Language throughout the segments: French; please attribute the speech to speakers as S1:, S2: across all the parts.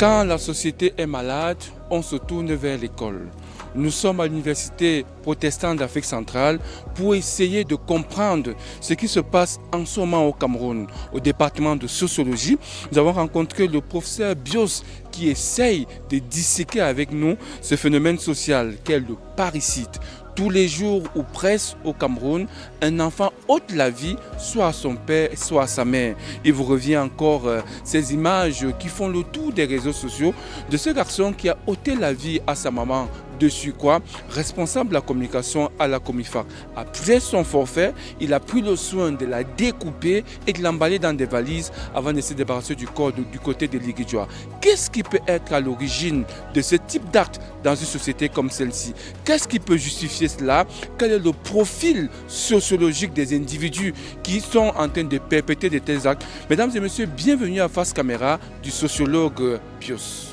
S1: Quand la société est malade, on se tourne vers l'école. Nous sommes à l'Université protestante d'Afrique centrale pour essayer de comprendre ce qui se passe en ce moment au Cameroun. Au département de sociologie, nous avons rencontré le professeur Bios qui essaye de disséquer avec nous ce phénomène social qu'est le parricide. Tous les jours ou presque au Cameroun, un enfant ôte la vie soit à son père, soit à sa mère. Il vous revient encore ces images qui font le tour des réseaux sociaux de ce garçon qui a ôté la vie à sa maman. Dessus quoi, responsable de la communication à la Comifa. Après son forfait, il a pris le soin de la découper et de l'emballer dans des valises avant de se débarrasser du corps du côté de Ligidjoa. Qu'est-ce qui peut être à l'origine de ce type d'acte dans une société comme celle-ci? Qu'est-ce qui peut justifier cela? Quel est le profil sociologique des individus qui sont en train de perpétrer de tels actes? Mesdames et messieurs, bienvenue à Face Caméra du sociologue Bios.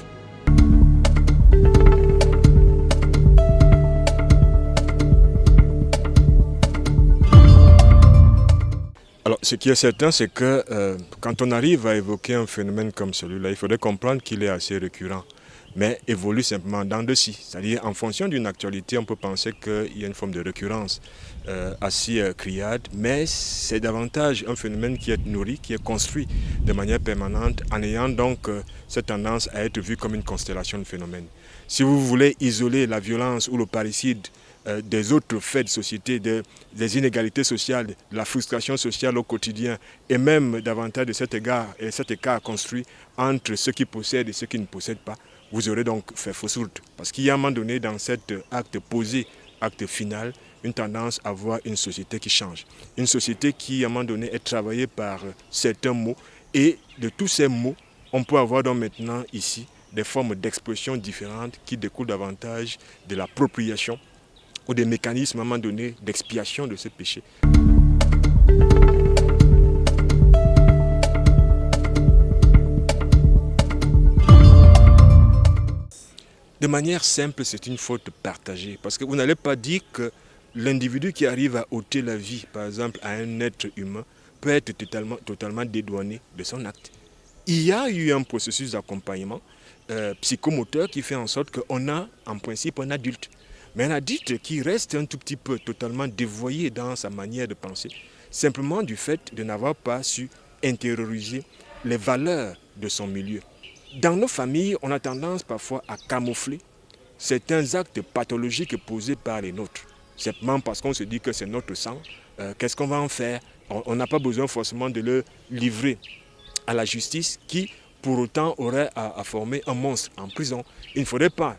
S2: Alors, ce qui est certain, c'est que quand on arrive à évoquer un phénomène comme celui-là, il faudrait comprendre qu'il est assez récurrent, mais évolue simplement dans de si. C'est-à-dire, en fonction d'une actualité, on peut penser qu'il y a une forme de récurrence assez criarde, mais c'est davantage un phénomène qui est nourri, qui est construit de manière permanente, en ayant donc cette tendance à être vu comme une constellation de phénomènes. Si vous voulez isoler la violence ou le parricide des autres faits de société, des inégalités sociales, de la frustration sociale au quotidien et même davantage de cet écart construit entre ceux qui possèdent et ceux qui ne possèdent pas, vous aurez donc fait fausse route. Parce qu'il y a un moment donné dans cet acte posé, acte final, une tendance à voir une société qui change. Une société qui à un moment donné est travaillée par certains mots et de tous ces mots, on peut avoir donc maintenant ici des formes d'expression différentes qui découlent davantage de l'appropriation ou des mécanismes à un moment donné d'expiation de ce péché. De manière simple, c'est une faute partagée, parce que vous n'allez pas dire que l'individu qui arrive à ôter la vie, par exemple, à un être humain, peut être totalement dédouané de son acte. Il y a eu un processus d'accompagnement psychomoteur qui fait en sorte qu'on a, en principe, un adulte. Mais un adulte qui reste un tout petit peu totalement dévoyé dans sa manière de penser, simplement du fait de n'avoir pas su intérioriser les valeurs de son milieu. Dans nos familles, on a tendance parfois à camoufler certains actes pathologiques posés par les nôtres. Simplement parce qu'on se dit que c'est notre sang, qu'est-ce qu'on va en faire? On n'a pas besoin forcément de le livrer à la justice qui, pour autant, aurait à former un monstre en prison. Il ne faudrait pas,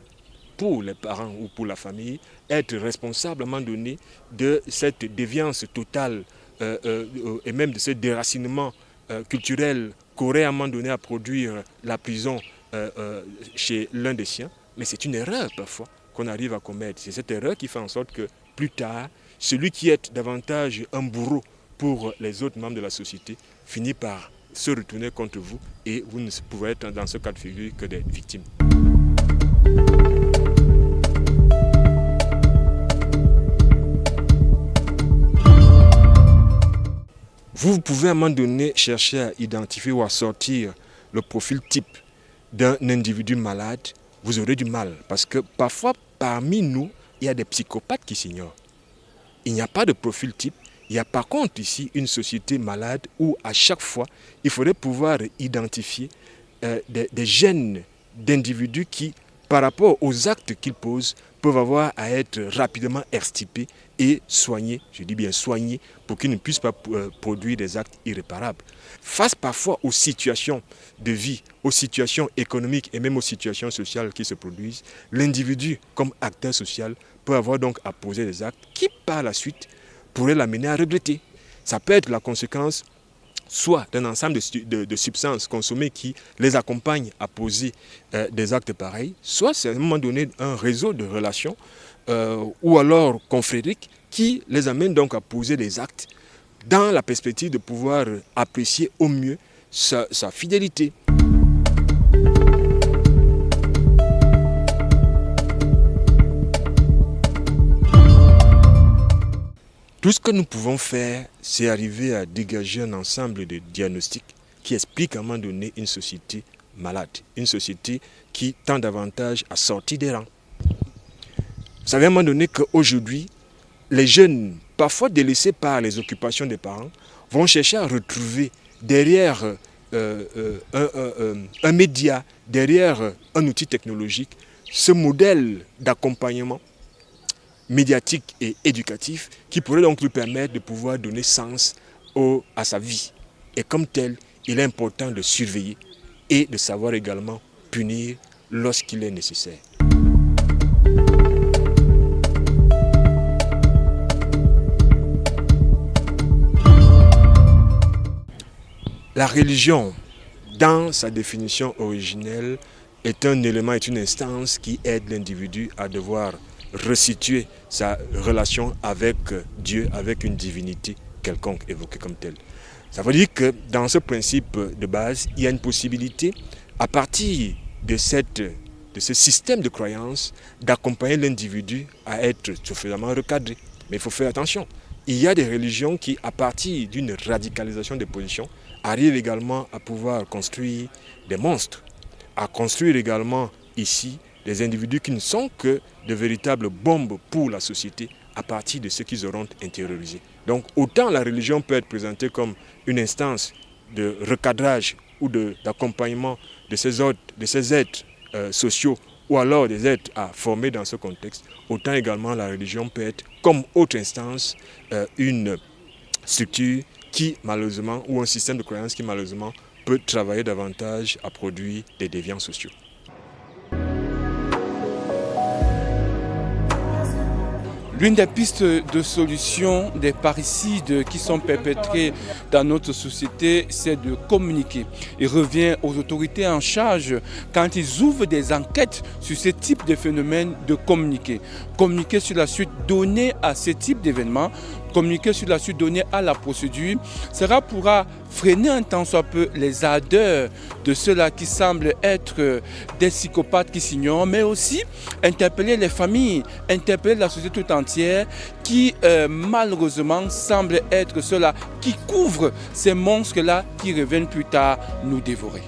S2: pour les parents ou pour la famille, être responsable à un moment donné de cette déviance totale et même de ce déracinement culturel qu'aurait à un moment donné à produire la prison chez l'un des siens. Mais c'est une erreur parfois qu'on arrive à commettre. C'est cette erreur qui fait en sorte que plus tard, celui qui est davantage un bourreau pour les autres membres de la société finit par se retourner contre vous et vous ne pouvez être dans ce cas de figure que des victimes. Vous pouvez à un moment donné chercher à identifier ou à sortir le profil type d'un individu malade. Vous aurez du mal parce que parfois parmi nous, il y a des psychopathes qui s'ignorent. Il n'y a pas de profil type. Il y a par contre ici une société malade où à chaque fois, il faudrait pouvoir identifier des gènes d'individus qui, par rapport aux actes qu'ils posent, peuvent avoir à être rapidement extirpés et soignés, je dis bien soignés, pour qu'ils ne puissent pas produire des actes irréparables. Face parfois aux situations de vie, aux situations économiques et même aux situations sociales qui se produisent, l'individu comme acteur social peut avoir donc à poser des actes qui par la suite pourraient l'amener à regretter. Ça peut être la conséquence soit d'un ensemble de substances consommées qui les accompagnent à poser des actes pareils, soit c'est à un moment donné un réseau de relations ou alors confrériques qui les amène donc à poser des actes dans la perspective de pouvoir apprécier au mieux sa fidélité. Tout ce que nous pouvons faire, c'est arriver à dégager un ensemble de diagnostics qui expliquent à un moment donné une société malade, une société qui tend davantage à sortir des rangs. Vous savez à un moment donné qu'aujourd'hui, les jeunes, parfois délaissés par les occupations des parents, vont chercher à retrouver derrière un média, derrière un outil technologique, ce modèle d'accompagnement médiatique et éducatif qui pourrait donc lui permettre de pouvoir donner sens à sa vie. Et comme tel, il est important de surveiller et de savoir également punir lorsqu'il est nécessaire. La religion, dans sa définition originelle, est un élément, est une instance qui aide l'individu à devoir resituer sa relation avec Dieu, avec une divinité quelconque évoquée comme telle. Ça veut dire que dans ce principe de base, il y a une possibilité, à partir de ce système de croyance, d'accompagner l'individu à être suffisamment recadré. Mais il faut faire attention. Il y a des religions qui, à partir d'une radicalisation des positions, arrivent également à pouvoir construire des monstres, à construire également ici des individus qui ne sont que de véritables bombes pour la société à partir de ce qu'ils auront intériorisé. Donc autant la religion peut être présentée comme une instance de recadrage ou d'accompagnement de ces êtres sociaux ou alors des êtres à former dans ce contexte, autant également la religion peut être comme autre instance une structure qui malheureusement, ou un système de croyance qui malheureusement peut travailler davantage à produire des déviants sociaux.
S1: L'une des pistes de solution des parricides qui sont perpétrés dans notre société, c'est de communiquer. Il revient aux autorités en charge, quand ils ouvrent des enquêtes sur ce type de phénomène, de communiquer. Communiquer sur la suite donnée à ce type d'événement, communiquer sur la suite donnée à la procédure, cela pourra freiner un tant soit peu les ardeurs de ceux-là qui semblent être des psychopathes qui s'ignorent, mais aussi interpeller les familles, interpeller la société tout entière qui malheureusement semblent être ceux-là qui couvrent ces monstres-là qui reviennent plus tard nous dévorer.